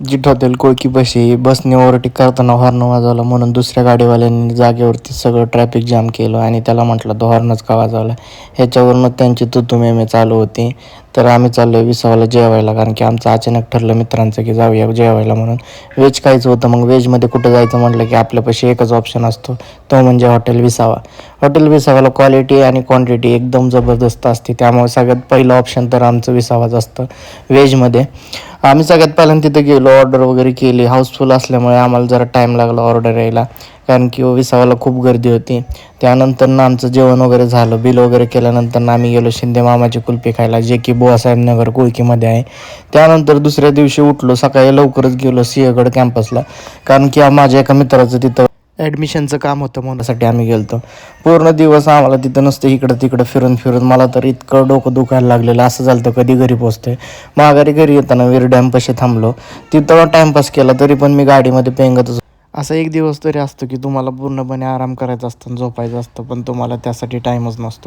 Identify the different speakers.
Speaker 1: जिट hotel कोळकीपाशी बसने overtake करताना horn वाजवला म्हणून दुसऱ्या गाडीवाल्यांनी जागेवरती सगळं ट्रॅफिक जाम केलं आणि त्याला म्हटलं तो हॉर्नच का वाजवला. ह्याच्यावरूनच त्यांची तुतुमेमे चालू होती. तर आम्ही चाललो आहे विसावाला जेवायला, कारण की आमचं अचानक ठरलं मित्रांचं की जाऊया जेवायला म्हणून. व्हेज खायचं होतं. मग व्हेजमध्ये कुठं जायचं म्हटलं की आपल्यापाशी एकच ऑप्शन असतो, तो म्हणजे हॉटेल विसावा. हॉटेल विसावाला क्वालिटी आणि क्वांटिटी एकदम जबरदस्त असते, त्यामुळे सगळ्यात पहिलं ऑप्शन तर आमचं विसावाच असतं व्हेजमध्ये. आम्ही सगळ्यात पहिल्यांदा तिथे गेलो, ऑर्डर वगैरे केली. हाऊसफुल असल्यामुळे आम्हाला जरा टाईम लागला ऑर्डर यायला, कारण की विसावाला खूप गर्दी होती. त्यानंतर आमचं जेवण वगैरे झालं, बिल वगैरे केल्यानंतर आम्ही गेलो शिंदे मामाची कुल्फी खायला, जे की बुवासाहेब नगर कुळकीमध्ये आहे. त्यानंतर दुसऱ्या दिवशी उठलो, सकाळी लवकरच गेलो सिंहगड कॅम्पसला, कारण की माझ्या एका मित्राचं तिथं ॲडमिशनचं काम होतं म्हणण्यासाठी आम्ही गेलो होतो. पूर्ण दिवस आम्हाला तिथं नुसतं इकडं तिकडं फिरून फिरून मला तर इतकं डोकं दुखायला लागलेलं, असं झालं तर कधी घरी पोचतोय. माघारी घरी येताना वीर डॅमपाशी थांबलो, तिथं टाईमपास केला, तरी पण मी गाडीमध्ये पेंगतच. असा एक दिवस तरी असतो की तुम्हाला पूर्णपणे आराम करायचा असतो, झोपायचं असतं, पण तुम्हाला त्यासाठी टाईमच नसतो.